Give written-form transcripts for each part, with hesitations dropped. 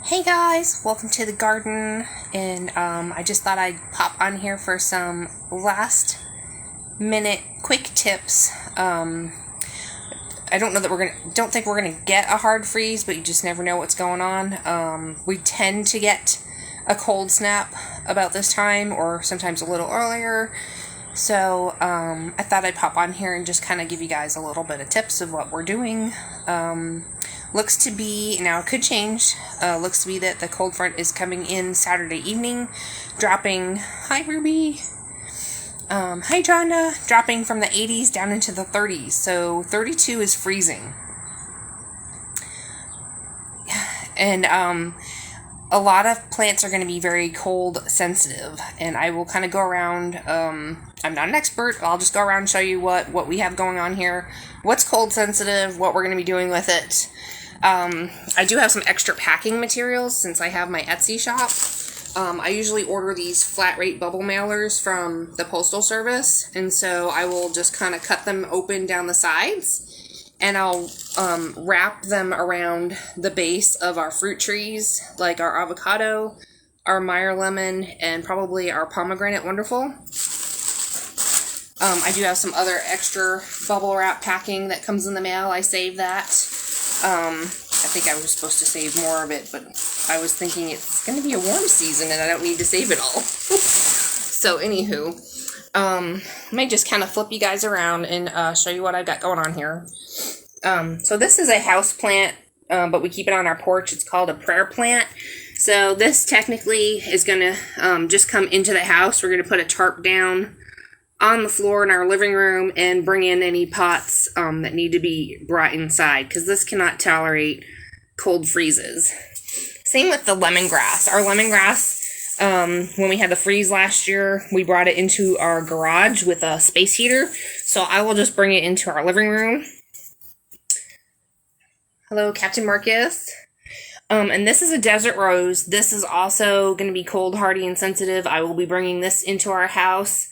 Hey guys, welcome to the garden, and I just thought I'd pop on here for some last minute quick tips. I don't know that don't think we're gonna get a hard freeze, but you just never know what's going on. We tend to get a cold snap about this time, or sometimes a little earlier. So I thought I'd pop on here and just kind of give you guys a little bit of tips of what we're doing. Looks to be, now it could change, looks to be that the cold front is coming in Saturday evening, dropping, hi Ruby, hi Jonda, dropping from the 80s down into the 30s, so 32 is freezing. And a lot of plants are going to be very cold sensitive, and I will kind of go around, I'm not an expert, I'll just go around and show you what we have going on here, what's cold sensitive, what we're going to be doing with it. I do have some extra packing materials since I have my Etsy shop. I usually order these flat rate bubble mailers from the Postal Service, and so I will just kind of cut them open down the sides, and I'll wrap them around the base of our fruit trees, like our avocado, our Meyer lemon, and probably our pomegranate wonderful. I do have some other extra bubble wrap packing that comes in the mail. I save that. I think I was supposed to save more of it, but I was thinking it's going to be a warm season and I don't need to save it all. So, anywho, I might just kind of flip you guys around and show you what I've got going on here. So this is a house plant, but we keep it on our porch. It's called a prayer plant. So this technically is going to just come into the house. We're going to put a tarp down on the floor in our living room and bring in any pots that need to be brought inside, because this cannot tolerate cold freezes. Same with the lemongrass. Our lemongrass, when we had the freeze last year, we brought it into our garage with a space heater, so I will just bring it into our living room. Hello, Captain Marcus. And this is a desert rose. This is also going to be cold hardy and sensitive. I will be bringing this into our house.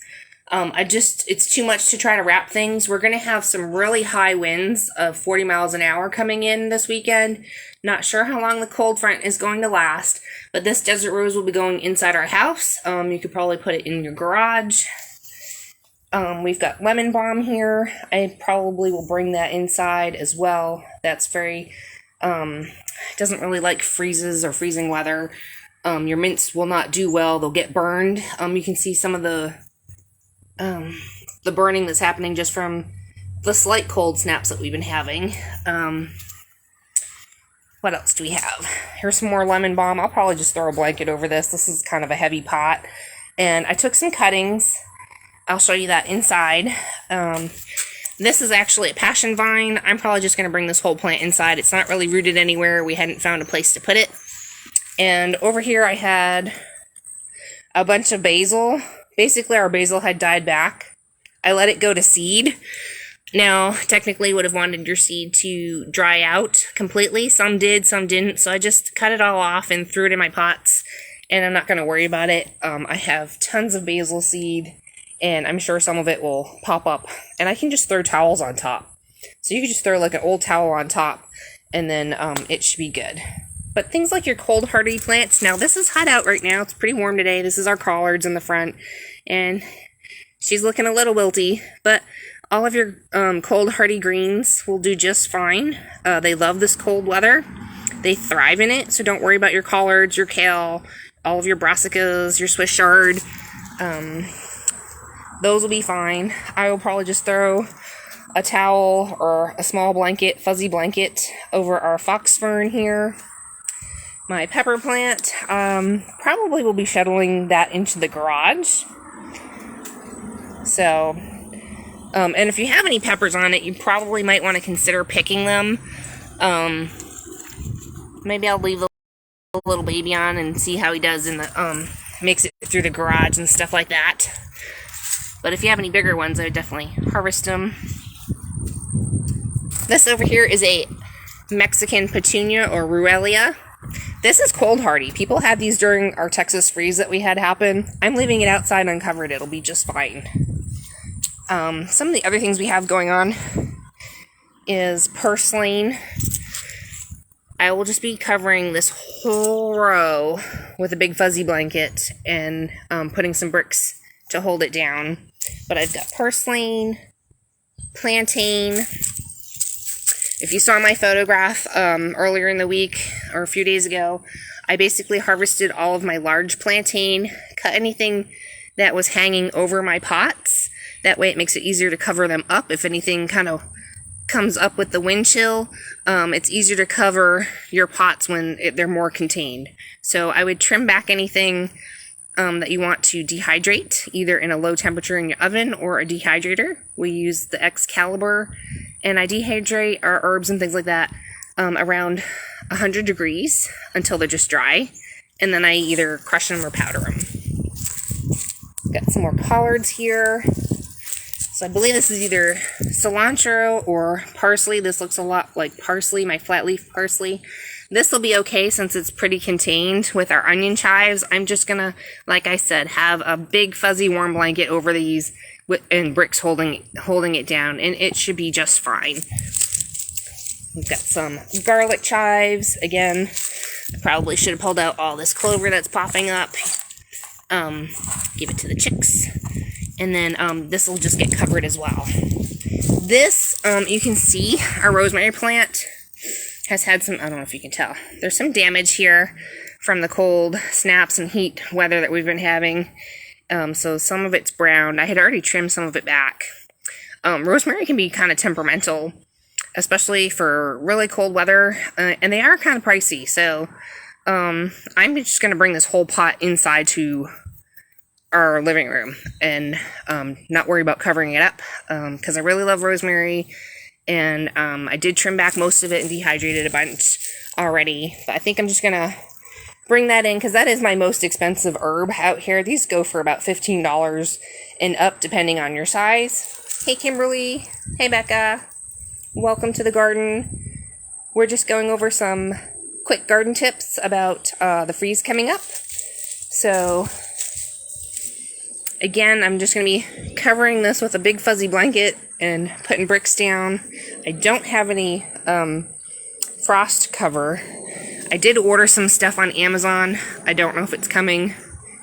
It's too much to try to wrap things. We're going to have some really high winds of 40 miles an hour coming in this weekend. Not sure how long the cold front is going to last, but this desert rose will be going inside our house. You could probably put it in your garage. We've got lemon balm here. I probably will bring that inside as well. That's very, doesn't really like freezes or freezing weather. Your mints will not do well. They'll get burned. You can see some of the burning that's happening just from the slight cold snaps that we've been having. What else do we have? Here's some more lemon balm. I'll probably just throw a blanket over this. This is kind of a heavy pot. And I took some cuttings. I'll show you that inside. This is actually a passion vine. I'm probably just going to bring this whole plant inside. It's not really rooted anywhere. We hadn't found a place to put it. And over here I had a bunch of basil. Basically, our basil had died back. I let it go to seed. Now, technically, would have wanted your seed to dry out completely. Some did, some didn't. So I just cut it all off and threw it in my pots. And I'm not going to worry about it. I have tons of basil seed, and I'm sure some of it will pop up. And I can just throw towels on top. So you can just throw like an old towel on top, and then it should be good. But things like your cold hardy plants, now this is hot out right now. It's pretty warm today. This is our collards in the front, and she's looking a little wilty, but all of your cold hardy greens will do just fine. They love this cold weather. They thrive in it, so don't worry about your collards, your kale, all of your brassicas, your Swiss chard. Those will be fine. I will probably just throw a towel or a small blanket, fuzzy blanket, over our fox fern here. My pepper plant, probably will be shuttling that into the garage. So, and if you have any peppers on it, you probably might want to consider picking them. Maybe I'll leave the little baby on and see how he does in the, makes it through the garage and stuff like that. But if you have any bigger ones, I would definitely harvest them. This over here is a Mexican Petunia or Irelia. This is cold hardy. People had these during our Texas freeze that we had happen. I'm leaving it outside uncovered. It'll be just fine. Some of the other things we have going on is purslane. I will just be covering this whole row with a big fuzzy blanket and putting some bricks to hold it down. But I've got Purslane Plantain. If you saw my photograph earlier in the week or a few days ago, I basically harvested all of my large plantain, cut anything that was hanging over my pots. That way it makes it easier to cover them up if anything kind of comes up with the wind chill. It's easier to cover your pots when they're more contained. So I would trim back anything that you want to dehydrate, either in a low temperature in your oven or a dehydrator. We use the Excalibur, and I dehydrate our herbs and things like that around 100 degrees until they're just dry, and then I either crush them or powder them. Got some more collards here. So I believe this is either cilantro or parsley. This looks a lot like parsley, my flat leaf parsley. This will be okay since it's pretty contained with our onion chives. I'm just gonna, like I said, have a big fuzzy warm blanket over these and bricks holding it down, and it should be just fine. We've got some garlic chives. Again, I probably should have pulled out all this clover that's popping up. Give it to the chicks. And then this will just get covered as well. This, you can see our rosemary plant has had some, I don't know if you can tell, there's some damage here from the cold snaps and heat weather that we've been having. So some of it's brown. I had already trimmed some of it back. Rosemary can be kind of temperamental, especially for really cold weather, and they are kind of pricey. So I'm just going to bring this whole pot inside to our living room and not worry about covering it up, because I really love rosemary, and I did trim back most of it and dehydrated a bunch already, but I think I'm just gonna bring that in because that is my most expensive herb out here. These go for about $15 and up depending on your size. Hey Kimberly, hey Becca, welcome to the garden. We're just going over some quick garden tips about the freeze coming up. So again, I'm just going to be covering this with a big fuzzy blanket and putting bricks down. I don't have any frost cover. I did order some stuff on Amazon. I don't know if it's coming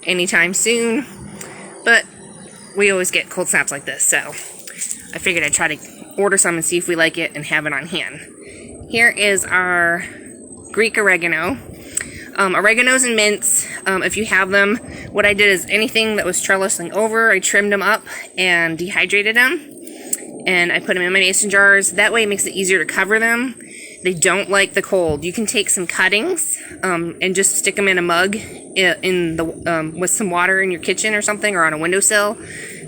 anytime soon, but we always get cold snaps like this, so I figured I'd try to order some and see if we like it and have it on hand. Here is our Greek oregano. Oreganos and mints, if you have them, what I did is anything that was trellising over, I trimmed them up and dehydrated them, and I put them in my mason jars. That way it makes it easier to cover them. They don't like the cold. You can take some cuttings and just stick them in a mug with some water in your kitchen or something, or on a windowsill.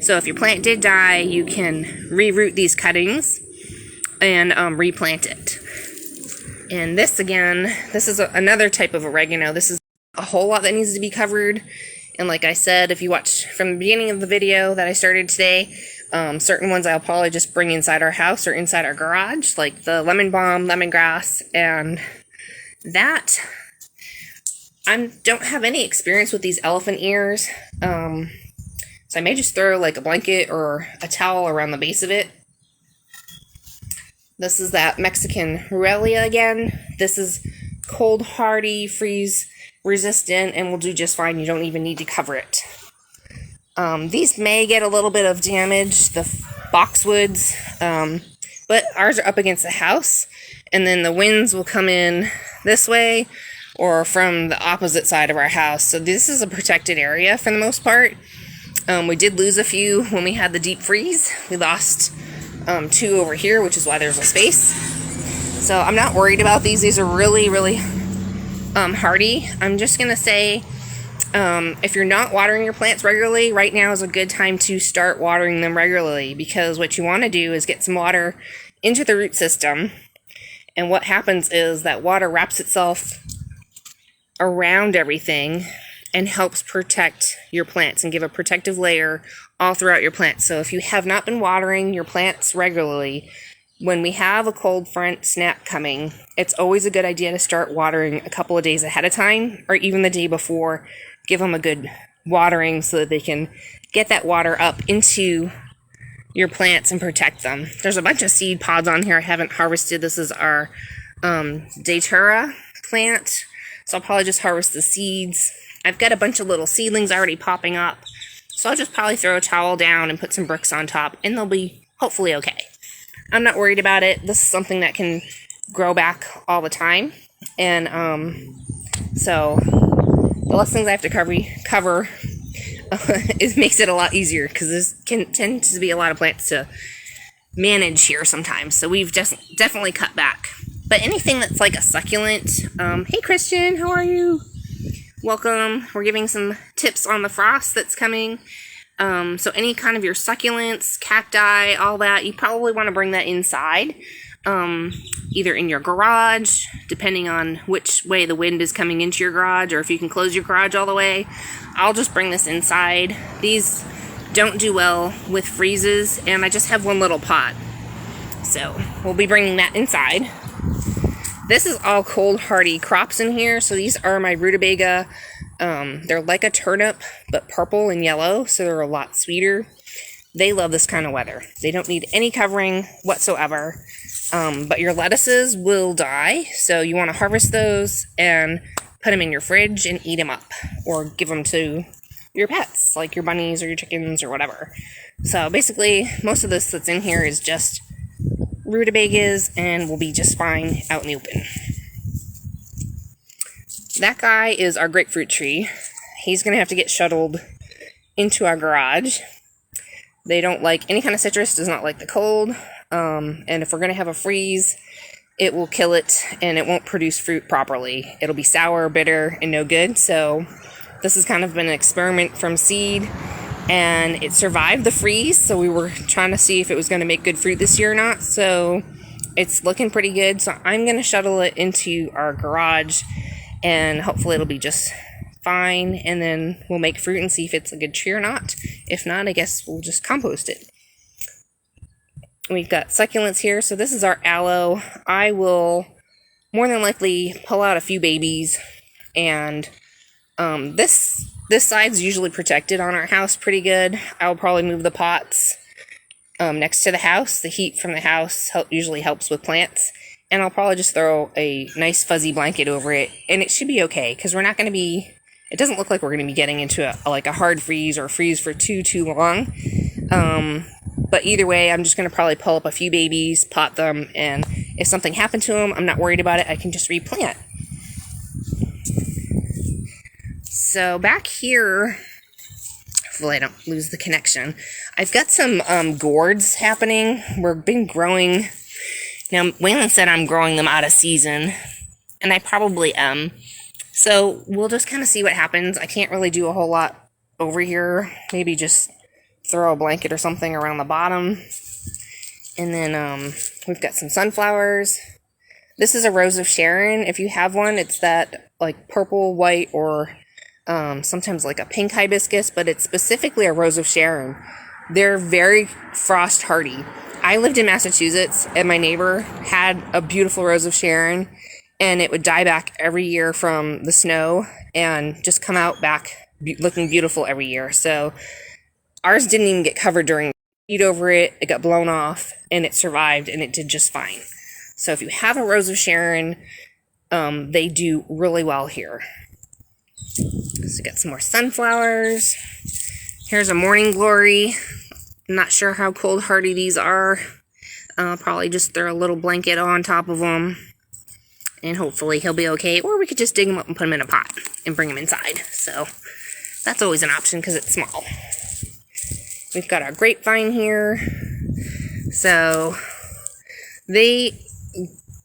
So if your plant did die, you can reroot these cuttings and replant it. And this, again, this is another type of oregano. This is a whole lot that needs to be covered. And like I said, if you watch from the beginning of the video that I started today, certain ones I'll probably just bring inside our house or inside our garage, like the lemon balm, lemongrass, and that. I don't have any experience with these elephant ears, so I may just throw like a blanket or a towel around the base of it. This is that Mexican Irelia again. This is cold hardy, freeze resistant, and will do just fine. You don't even need to cover it. These may get a little bit of damage, the boxwoods, but ours are up against the house, and then the winds will come in this way or from the opposite side of our house. So this is a protected area for the most part. We did lose a few when we had the deep freeze. We lost 2 over here, which is why there's a space. So I'm not worried about these. These are really, really hardy. I'm just going to say, if you're not watering your plants regularly, right now is a good time to start watering them regularly, because what you want to do is get some water into the root system, and what happens is that water wraps itself around everything and helps protect your plants and give a protective layer all throughout your plants. So if you have not been watering your plants regularly, when we have a cold front snap coming, it's always a good idea to start watering a couple of days ahead of time, or even the day before. Give them a good watering so that they can get that water up into your plants and protect them. There's a bunch of seed pods on here I haven't harvested. This is our datura plant. So I'll probably just harvest the seeds. I've got a bunch of little seedlings already popping up. So I'll just probably throw a towel down and put some bricks on top, and they'll be hopefully okay. I'm not worried about it. This is something that can grow back all the time. And so the less things I have to cover it makes it a lot easier, because this tends to be a lot of plants to manage here sometimes. So we've just definitely cut back. But anything that's like a succulent, hey Christian, how are you? Welcome. We're giving some tips on the frost that's coming. So any kind of your succulents, cacti, all that, you probably want to bring that inside. Either in your garage, depending on which way the wind is coming into your garage, or if you can close your garage all the way. I'll just bring this inside. These don't do well with freezes, and I just have one little pot. So we'll be bringing that inside. This is all cold hardy crops in here. So these are my Rutabaga. They're like a turnip, but purple and yellow, so they're a lot sweeter. They love this kind of weather. They don't need any covering whatsoever. But your lettuces will die, so you want to harvest those and put them in your fridge and eat them up, or give them to your pets, like your bunnies or your chickens or whatever. So basically, most of this that's in here is just rutabagas, and will be just fine out in the open. That guy is our grapefruit tree. He's going to have to get shuttled into our garage. They don't like any kind of citrus, does not like the cold. And if we're going to have a freeze, it will kill it, and it won't produce fruit properly. It'll be sour, bitter, and no good. So this has kind of been an experiment from seed, and it survived the freeze. So we were trying to see if it was going to make good fruit this year or not. So it's looking pretty good. So I'm going to shuttle it into our garage, and hopefully it'll be just fine. And then we'll make fruit and see if it's a good tree or not. If not, I guess we'll just compost it. We've got succulents here. So this is our aloe. I will more than likely pull out a few babies, and this side's usually protected on our house pretty good. I'll probably move the pots next to the house. The heat from the house usually helps with plants, and I'll probably just throw a nice fuzzy blanket over it, and it should be okay, because we're not going to be, it doesn't look like we're going to be getting into a hard freeze or freeze for too long. But either way, I'm just going to probably pull up a few babies, pot them, and if something happened to them, I'm not worried about it. I can just replant. So back here, hopefully I don't lose the connection, I've got some gourds happening. We've been growing. Now, Wayland said I'm growing them out of season, and I probably am. So we'll just kind of see what happens. I can't really do a whole lot over here. Maybe just throw a blanket or something around the bottom. And then we've got some sunflowers. This is a Rose of Sharon. If you have one, it's that like purple, white, or sometimes like a pink hibiscus, but it's specifically a Rose of Sharon. They're very frost hardy. I lived in Massachusetts, and my neighbor had a beautiful Rose of Sharon, and it would die back every year from the snow and just come out back looking beautiful every year. So ours didn't even get covered during heat over it. It got blown off, and it survived, and it did just fine. So if you have a Rose of Sharon, they do really well here. So we got some more sunflowers. Here's a morning glory. I'm not sure how cold hardy these are. I'll probably just throw a little blanket on top of them, and hopefully he'll be okay. Or we could just dig him up and put him in a pot and bring him inside. So that's always an option because it's small. We've got our grapevine here. So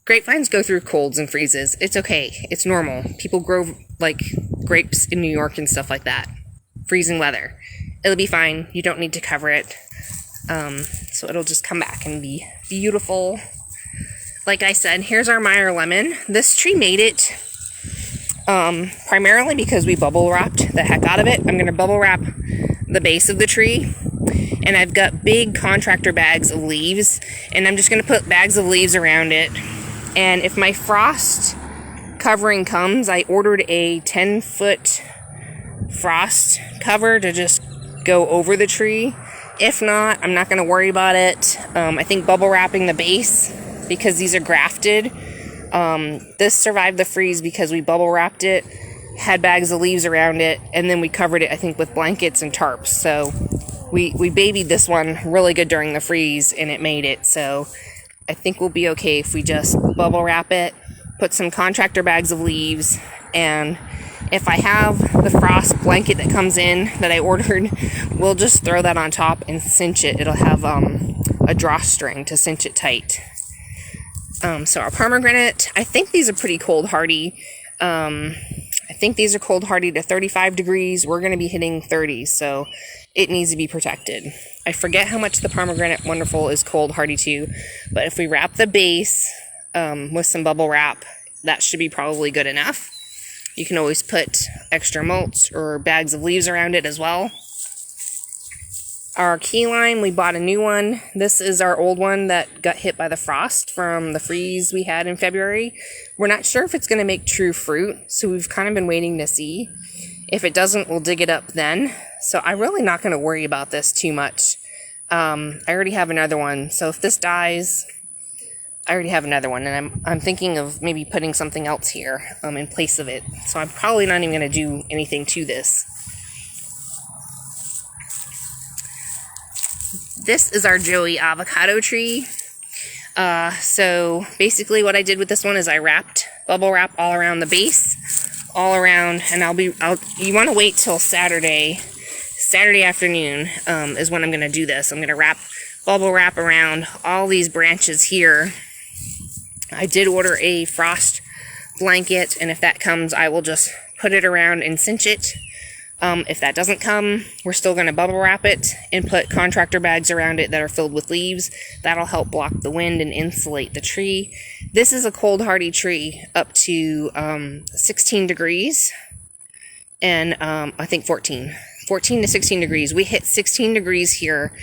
grapevines go through colds and freezes. It's okay. It's normal. People grow like grapes in New York and stuff like that. Freezing weather. It'll be fine. You don't need to cover it. So it'll just come back and be beautiful. Like I said, here's our Meyer lemon. This tree made it primarily because we bubble wrapped the heck out of it. I'm going to bubble wrap the base of the tree. And I've got big contractor bags of leaves, and I'm just going to put bags of leaves around it. And if my frost covering comes, I ordered a 10-foot frost cover to just go over the tree. If not, I'm not going to worry about it. I think bubble wrapping the base, because these are grafted, This survived the freeze because we bubble wrapped it, had bags of leaves around it, and then we covered it, I think, with blankets and tarps. So we babied this one really good during the freeze, and it made it. So I think we'll be okay if we just bubble wrap it, put some contractor bags of leaves, and if I have the frost blanket that comes in that I ordered, we'll just throw that on top and cinch it. It'll have a drawstring to cinch it tight. So our pomegranate, I think these are pretty cold hardy. I think these are cold hardy to 35 degrees. We're going to be hitting 30, so it needs to be protected. I forget how much the pomegranate wonderful is cold hardy to, but if we wrap the base with some bubble wrap, that should be probably good enough. You can always put extra mulch or bags of leaves around it as well. Our key lime, we bought a new one. This is our old one that got hit by the frost from the freeze we had in February. We're not sure if it's going to make true fruit, so we've kind of been waiting to see. If it doesn't, we'll dig it up then. So I'm really not going to worry about this too much. I already have another one, so if this dies, I already have another one, and I'm thinking of maybe putting something else here in place of it. So I'm probably not even going to do anything to this. This is our Joey avocado tree. So basically what I did with this one is I wrapped bubble wrap all around the base, all around, and you want to wait till Saturday afternoon is when I'm going to do this. I'm going to wrap bubble wrap around all these branches here. I did order a frost blanket, and if that comes, I will just put it around and cinch it. If that doesn't come, we're still going to bubble wrap it and put contractor bags around it that are filled with leaves. That'll help block the wind and insulate the tree. This is a cold hardy tree up to 16 degrees and I think 14 to 16 degrees. We hit 16 degrees here.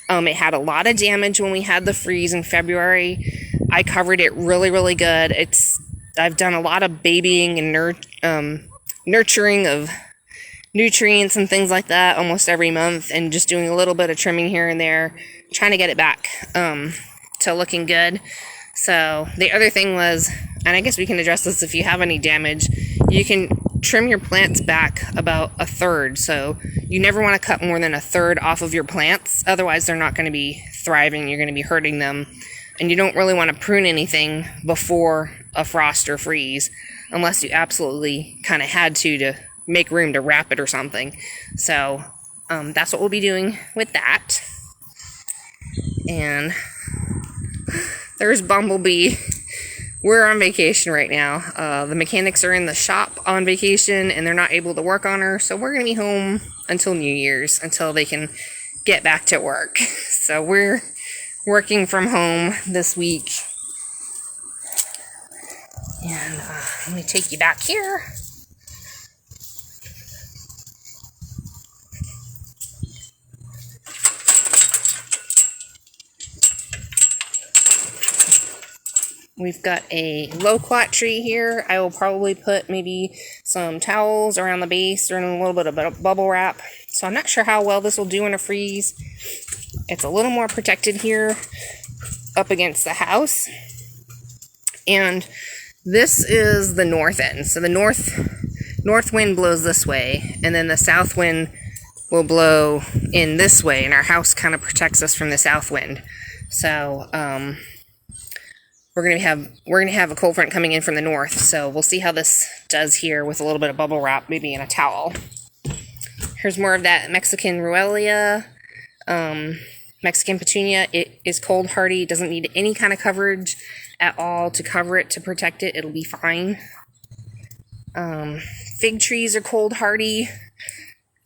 It had a lot of damage when we had the freeze in February. I covered it really, really good. I've done a lot of babying and nurturing of nutrients and things like that almost every month, and just doing a little bit of trimming here and there, trying to get it back to looking good. So the other thing was, and I guess we can address this, if you have any damage, you can trim your plants back about a third. So you never want to cut more than a third off of your plants, otherwise they're not going to be thriving, you're going to be hurting them. And you don't really want to prune anything before a frost or freeze, unless you absolutely kind of had to make room to wrap it or something. So that's what we'll be doing with that. And there's Bumblebee. We're on vacation right now. The mechanics are in the shop on vacation, and they're not able to work on her, so we're going to be home until New Year's, until they can get back to work. So we're working from home this week. And let me take you back here. We've got a Loquat Tree here. I will probably put maybe some towels around the base or a little bit of bubble wrap. So I'm not sure how well this will do in a freeze. It's a little more protected here up against the house. And this is the north end. So the north wind blows this way, and then the south wind will blow in this way, and our house kind of protects us from the south wind. So we're gonna have a cold front coming in from the north, so we'll see how this does here with a little bit of bubble wrap, maybe in a towel. Here's more of that Mexican Irelia, Mexican Petunia. It is cold hardy, doesn't need any kind of coverage at all to cover it, to protect it. It'll be fine. Fig trees are cold hardy.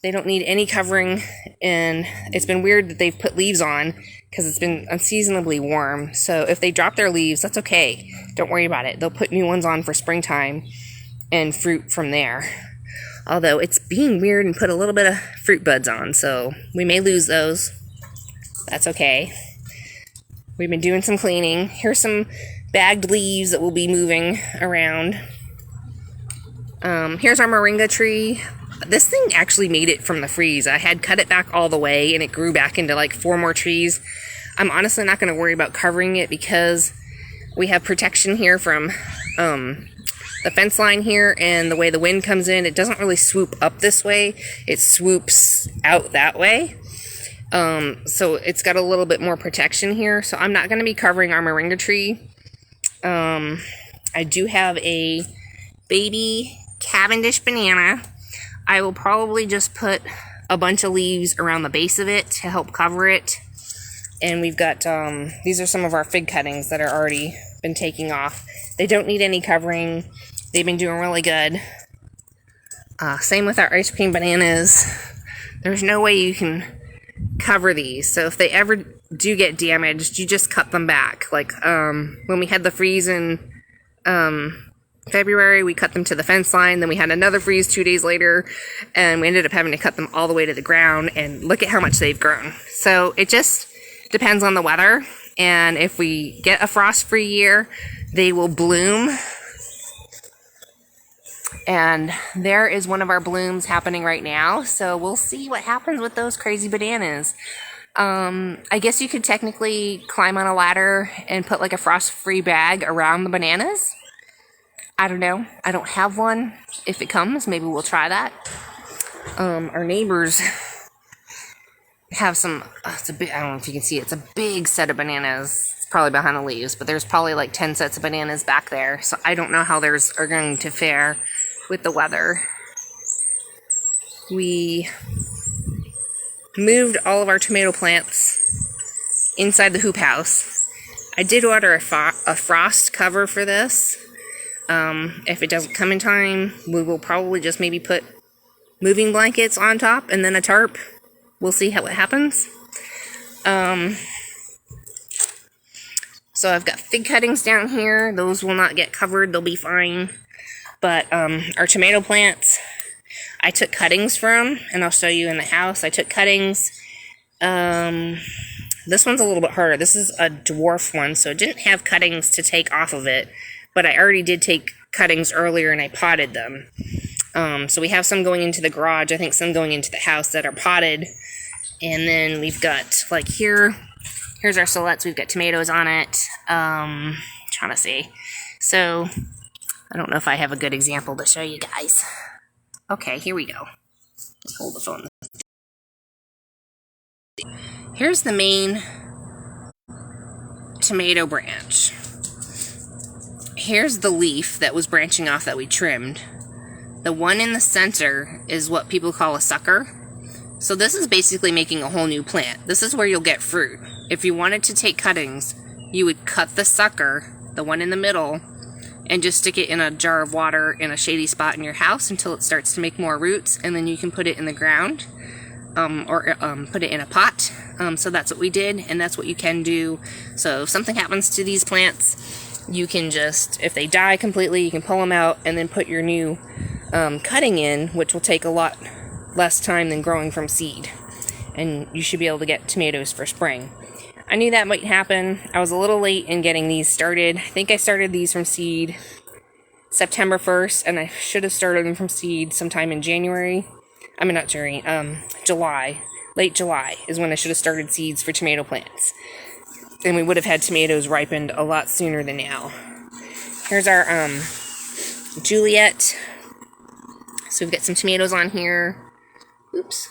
They don't need any covering, and it's been weird that they've put leaves on because it's been unseasonably warm. So if they drop their leaves, that's okay. Don't worry about it. They'll put new ones on for springtime and fruit from there. Although it's being weird and put a little bit of fruit buds on, so we may lose those. That's okay. We've been doing some cleaning. Here's some bagged leaves that we'll be moving around. Here's our moringa tree. This thing actually made it from the freeze. I had cut it back all the way, and it grew back into like 4 more trees. I'm honestly not going to worry about covering it because We have protection here from the fence line here, and the way the wind comes in, it doesn't really swoop up this way. It swoops out that way. So it's got a little bit more protection here. So I'm not going to be covering our moringa tree. I do have a baby Cavendish banana. I will probably just put a bunch of leaves around the base of it to help cover it. And we've got, these are some of our fig cuttings that are already been taking off. They don't need any covering. They've been doing really good. Same with our ice cream bananas. There's no way you can cover these. So if they ever do get damaged, you just cut them back. Like, when we had the freeze in, February, we cut them to the fence line. Then we had another freeze 2 days later, and we ended up having to cut them all the way to the ground, and look at how much they've grown. So it just depends on the weather, and if we get a frost-free year, they will bloom. And there is one of our blooms happening right now, so we'll see what happens with those crazy bananas. I guess you could technically climb on a ladder and put like a frost-free bag around the bananas. I don't know. I don't have one. If it comes, maybe we'll try that. Our neighbors have some, it's a big, I don't know if you can see it. It's a big set of bananas. It's probably behind the leaves, but there's probably like 10 sets of bananas back there. So I don't know how theirs are going to fare with the weather. We moved all of our tomato plants inside the hoop house. I did order a frost cover for this. If it doesn't come in time, we will probably just maybe put moving blankets on top and then a tarp. We'll see how it happens. So I've got fig cuttings down here. Those will not get covered. They'll be fine. But our tomato plants, I took cuttings from, and I'll show you in the house. I took cuttings. This one's a little bit harder. This is a dwarf one, so it didn't have cuttings to take off of it. But I already did take cuttings earlier, and I potted them. So we have some going into the garage. I think some going into the house that are potted. And then we've got, like here's our succulents. We've got tomatoes on it. Trying to see. So, I don't know if I have a good example to show you guys. Okay, here we go. Let's hold the phone. Here's the main tomato branch. Here's the leaf that was branching off that we trimmed. The one in the center is what people call a sucker. So this is basically making a whole new plant. This is where you'll get fruit. If you wanted to take cuttings, you would cut the sucker, the one in the middle, and just stick it in a jar of water in a shady spot in your house until it starts to make more roots, and then you can put it in the ground, or put it in a pot. So that's what we did, and that's what you can do. So if something happens to these plants, you can just, if they die completely, you can pull them out and then put your new cutting in, which will take a lot less time than growing from seed. And you should be able to get tomatoes for spring. I knew that might happen. I was a little late in getting these started. I think I started these from seed September 1st, and I should have started them from seed sometime in January. I mean, not January, July. Late July is when I should have started seeds for tomato plants. And we would have had tomatoes ripened a lot sooner than now. Here's our Juliet. So we've got some tomatoes on here. Oops.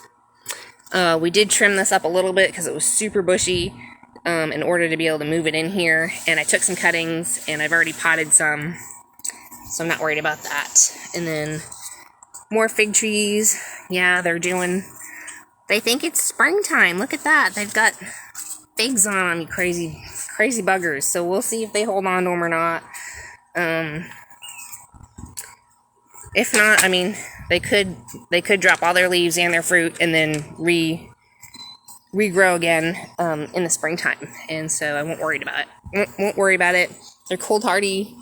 We did trim this up a little bit because it was super bushy in order to be able to move it in here. And I took some cuttings, and I've already potted some, so I'm not worried about that. And then more fig trees. Yeah, they think it's springtime. Look at that. They've got figs on them, you crazy buggers. So we'll see if they hold on to them or not. If not, I mean, they could drop all their leaves and their fruit and then regrow again in the springtime. And so I won't worry about it. They're cold hardy.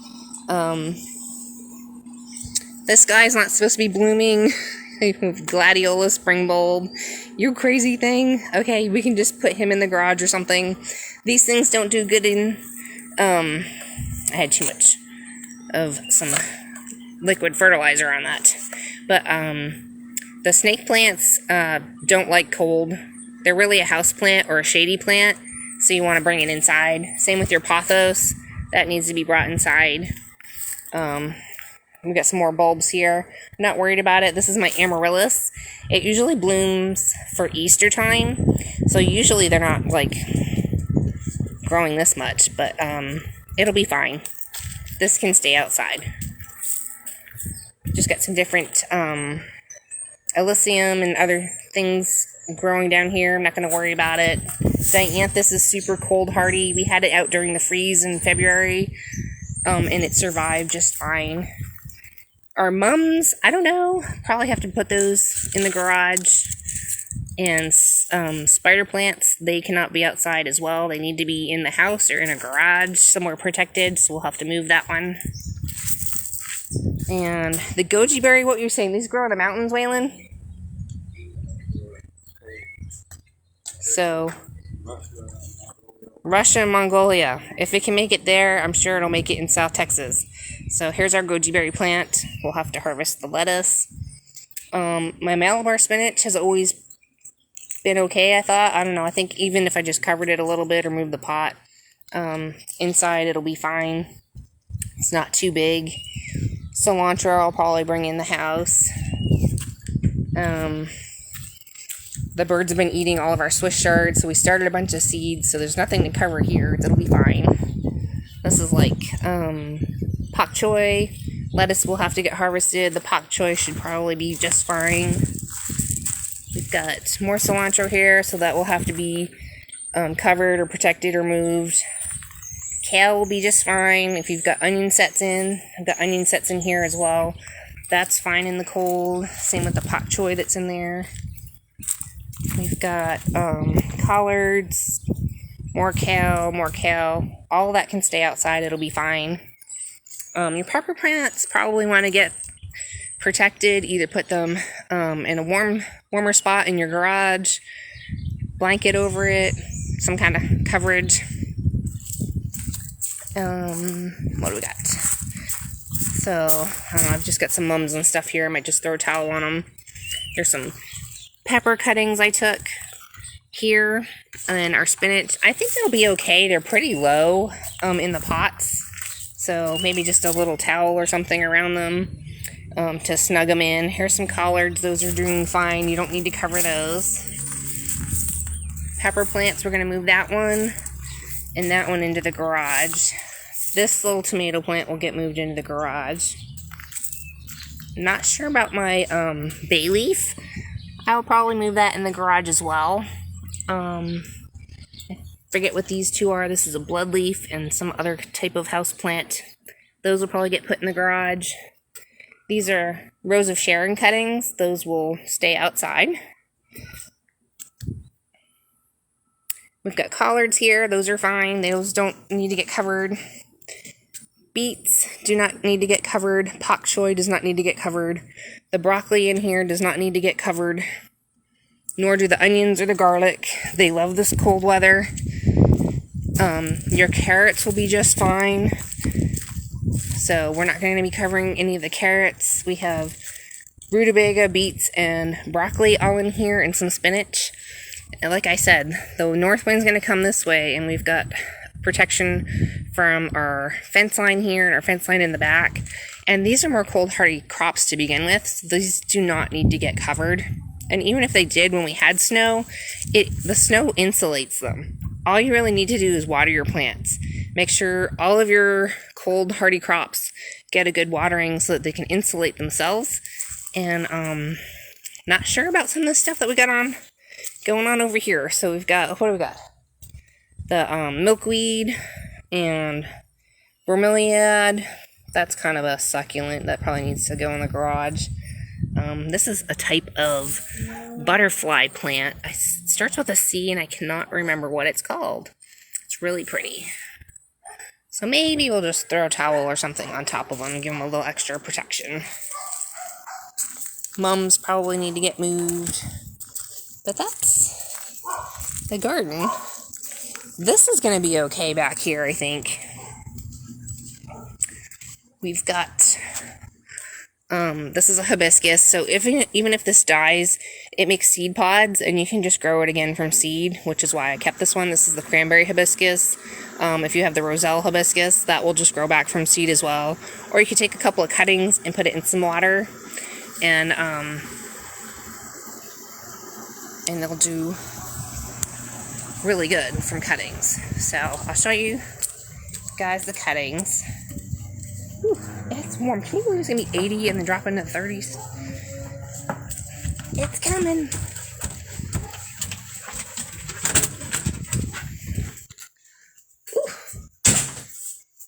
This guy's not supposed to be blooming. Gladiola spring bulb. You crazy thing. Okay, we can just put him in the garage or something. These things don't do good in, I had too much of some liquid fertilizer on that. But, the snake plants, don't like cold. They're really a house plant or a shady plant, so you want to bring it inside. Same with your pothos. That needs to be brought inside. We got some more bulbs here. I'm not worried about it. This is my Amaryllis. It usually blooms for Easter time. So usually they're not like growing this much, but it'll be fine. This can stay outside. Just got some different Elysium and other things growing down here. I'm not going to worry about it. Dianthus is super cold hardy. We had it out during the freeze in February, and it survived just fine. Our mums, I don't know. Probably have to put those in the garage. And spider plants, they cannot be outside as well. They need to be in the house or in a garage, somewhere protected, so we'll have to move that one. And the Goji Berry, what you're saying, these grow in the mountains, Wayland? So, Russia and Mongolia. If it can make it there, I'm sure it'll make it in South Texas. So here's our Goji Berry plant. We'll have to harvest the lettuce. My Malabar spinach has always been okay, I thought. I don't know. I think even if I just covered it a little bit or moved the pot inside, it'll be fine. It's not too big. Cilantro I'll probably bring in the house. The birds have been eating all of our Swiss chard, so we started a bunch of seeds, so there's nothing to cover here. It'll be fine. This is like pak choy. Lettuce will have to get harvested. The pak choy should probably be just fine. We've got more cilantro here, so that will have to be covered or protected or moved. Kale will be just fine if you've got onion sets in. I've got onion sets in here as well. That's fine in the cold. Same with the pak choy that's in there. We've got collards, more kale. All that can stay outside. It'll be fine. Your pepper plants probably want to get protected. Either put them in a warmer spot in your garage, blanket over it, some kind of coverage. What do we got? So, I don't know, I've just got some mums and stuff here. I might just throw a towel on them. There's some pepper cuttings I took here. And then our spinach. I think they'll be okay. They're pretty low in the pots. So, maybe just a little towel or something around them to snug them in. Here's some collards. Those are doing fine. You don't need to cover those. Pepper plants, we're going to move that one and that one into the garage. This little tomato plant will get moved into the garage. Not sure about my bay leaf. I'll probably move that in the garage as well. I forget what these two are. This is a blood leaf and some other type of house plant. Those will probably get put in the garage. These are Rose of Sharon cuttings. Those will stay outside. We've got collards here. Those are fine. Those don't need to get covered. Beets do not need to get covered. Pak choy does not need to get covered. The broccoli in here does not need to get covered. Nor do the onions or the garlic. They love this cold weather. Your carrots will be just fine. So we're not going to be covering any of the carrots. We have rutabaga, beets, and broccoli all in here, and some spinach. And like I said, the north wind's going to come this way, and we've got protection from our fence line here and our fence line in the back. And these are more cold hardy crops to begin with, so these do not need to get covered. And even if they did when we had snow, the snow insulates them. All you really need to do is water your plants. Make sure all of your cold hardy crops get a good watering so that they can insulate themselves. And not sure about some of the stuff that we got going on over here. So we've got, what do we got? The milkweed and bromeliad. That's kind of a succulent that probably needs to go in the garage. This is a type of butterfly plant. It starts with a C and I cannot remember what it's called. It's really pretty. So maybe we'll just throw a towel or something on top of them and give them a little extra protection. Mums probably need to get moved. But that's the garden. This is going to be okay back here, I think. We've got This is a hibiscus, so even if this dies, it makes seed pods, and you can just grow it again from seed, which is why I kept this one. This is the cranberry hibiscus. If you have the roselle hibiscus, that will just grow back from seed as well. Or you could take a couple of cuttings and put it in some water, and they'll do really good from cuttings. So I'll show you guys the cuttings. Ooh, it's warm. Can you believe it's gonna be 80 and then drop into the 30s? It's coming. Ooh.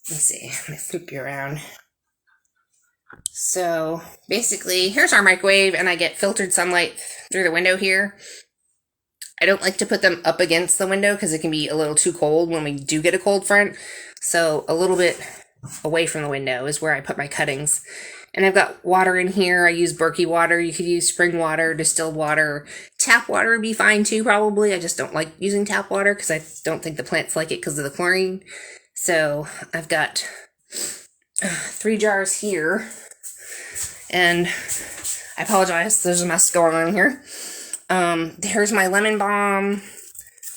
Let's see. Let me flip you around. So basically, here's our microwave, and I get filtered sunlight through the window here. I don't like to put them up against the window because it can be a little too cold when we do get a cold front. So a little bit away from the window is where I put my cuttings. And I've got water in here. I use Berkey water. You could use spring water, distilled water. Tap water would be fine too, probably. I just don't like using tap water because I don't think the plants like it because of the chlorine. So I've got 3 jars here. And I apologize, there's a mess going on here. Here's my lemon balm,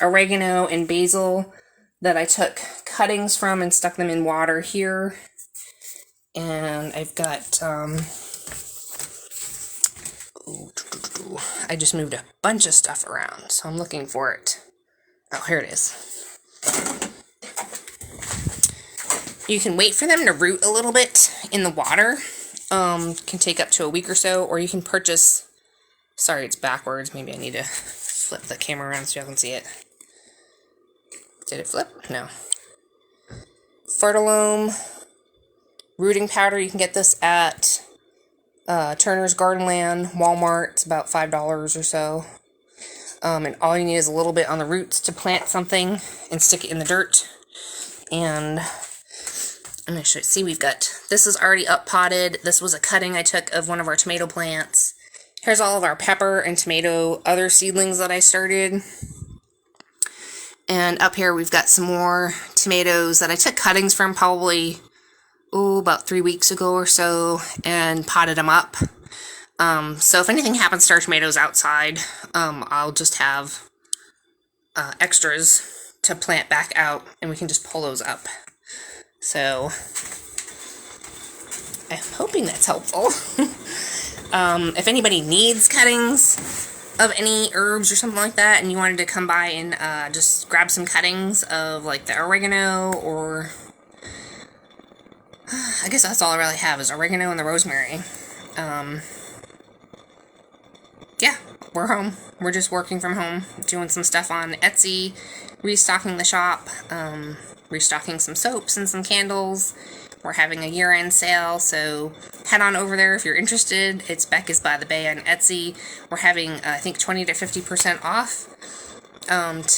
oregano, and basil that I took cuttings from and stuck them in water here. And I've got, I just moved a bunch of stuff around, so I'm looking for it. Oh, here it is. You can wait for them to root a little bit in the water. Can take up to a week or so, or you can purchase, sorry, it's backwards. Maybe I need to flip the camera around so you can see it. Did it flip? No. Fertilome rooting powder. You can get this at Turner's Gardenland, Walmart. It's about $5 or so. And all you need is a little bit on the roots to plant something and stick it in the dirt. And I'm going to show you. See, we've got, this is already up potted. This was a cutting I took of one of our tomato plants. Here's all of our pepper and tomato other seedlings that I started. And up here we've got some more tomatoes that I took cuttings from probably, about 3 weeks ago or so, and potted them up. So if anything happens to our tomatoes outside, I'll just have extras to plant back out, and we can just pull those up. So I'm hoping that's helpful. If anybody needs cuttings of any herbs or something like that, and you wanted to come by and just grab some cuttings of like the oregano, or I guess that's all I really have is oregano and the rosemary. Yeah, we're home. We're just working from home, doing some stuff on Etsy, restocking the shop, restocking some soaps and some candles. We're having a year-end sale, so head on over there if you're interested. It's BeccasByTheBay on Etsy. We're having, I think, 20 to 50% off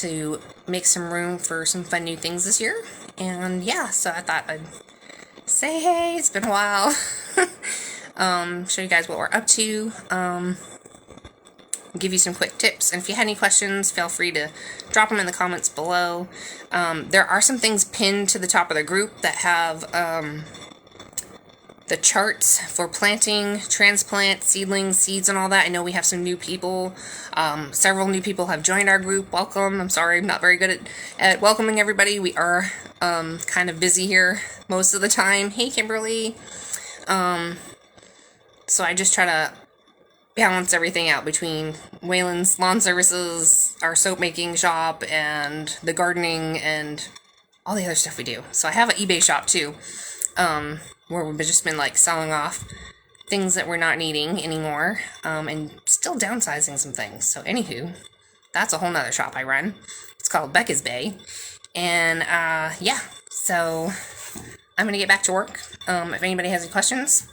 to make some room for some fun new things this year. And yeah, so I thought I'd say hey, it's been a while. Show you guys what we're up to. Give you some quick tips, and if you had any questions, feel free to drop them in the comments below. There are some things pinned to the top of the group that have the charts for planting, transplant, seedlings, seeds, and all that. I know we have some new people. Several new people have joined our group. Welcome. I'm sorry, I'm not very good at welcoming everybody. We are kind of busy here most of the time. Hey, Kimberly. So I just try to balance everything out between Wayland's lawn services, our soap making shop, and the gardening, and all the other stuff we do. So I have an eBay shop too, where we've just been like selling off things that we're not needing anymore, and still downsizing some things. So anywho, that's a whole nother shop I run. It's called Becca's Bay. And yeah, so I'm gonna get back to work. If anybody has any questions,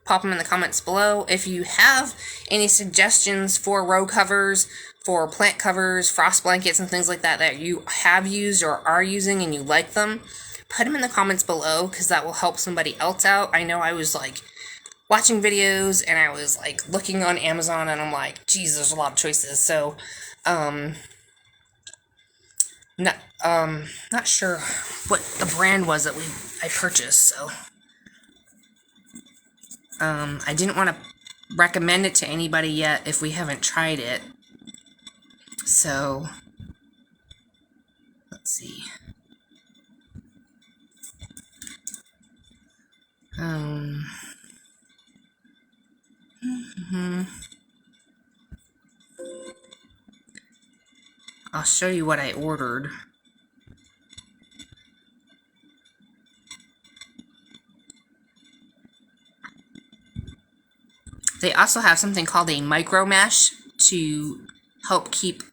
pop them in the comments below. If you have any suggestions for row covers, for plant covers, frost blankets, and things like that that you have used or are using and you like them, put them in the comments below, because that will help somebody else out. I know I was like watching videos and I was like looking on Amazon and I'm like, geez, there's a lot of choices. So not sure what the brand was that I purchased, so I didn't want to recommend it to anybody yet if we haven't tried it. So, let's see. I'll show you what I ordered. They also have something called a micro mesh to help keep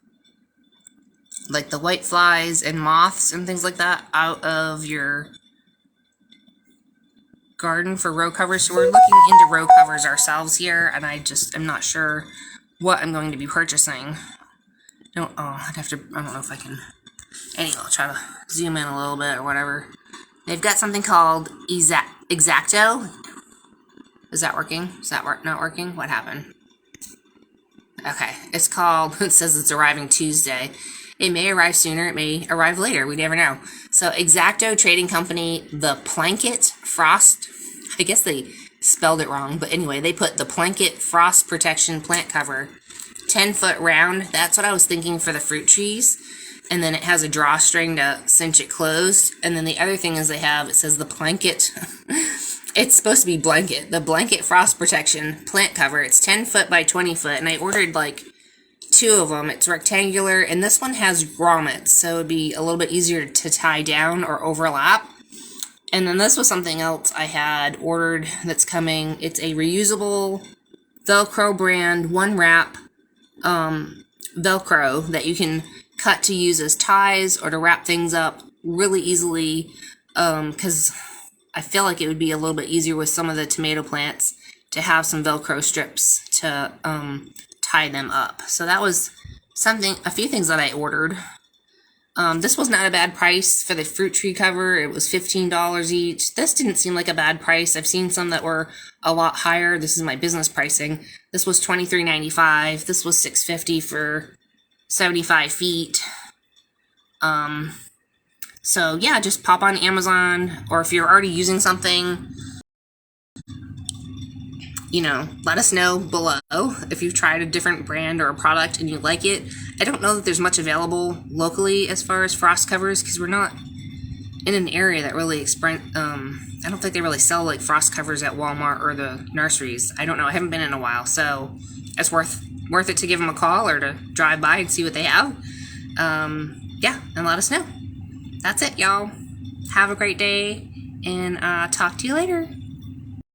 like the white flies and moths and things like that out of your garden for row covers. So we're looking into row covers ourselves here, and I just am not sure what I'm going to be purchasing. I don't know if I can. Anyway, I'll try to zoom in a little bit or whatever. They've got something called Exacto. Is that working? Is that not working? What happened? Okay, it's called, it says it's arriving Tuesday. It may arrive sooner, it may arrive later, we never know. So Exacto Trading Company, the Plantain Frost, I guess they spelled it wrong, but anyway, they put the Plantain Frost Protection Plant Cover, 10-foot round. That's what I was thinking for the fruit trees. And then it has a drawstring to cinch it closed. And then the other thing is it says the Plantain, it's supposed to be blanket, the Plantain Frost Protection Plant Cover. It's 10 foot by 20 foot, and I ordered like 2 of them. It's rectangular, and this one has grommets, so it would be a little bit easier to tie down or overlap. And then this was something else I had ordered that's coming. It's a reusable Velcro brand, one wrap Velcro that you can cut to use as ties or to wrap things up really easily, because I feel like it would be a little bit easier with some of the tomato plants to have some Velcro strips to tie them up. So that was a few things that I ordered. This was not a bad price for the fruit tree cover. It was $15 each. This didn't seem like a bad price. I've seen some that were a lot higher. This is my business pricing. This was $23.95. This was $6.50 for 75 feet. So yeah, just pop on Amazon, or if you're already using something, let us know below if you've tried a different brand or a product and you like it. I don't know that there's much available locally as far as frost covers, because we're not in an area that really I don't think they really sell like frost covers at Walmart or the nurseries. I don't know. I haven't been in a while, so it's worth it to give them a call or to drive by and see what they have. Yeah, and let us know. That's it, y'all. Have a great day, and talk to you later.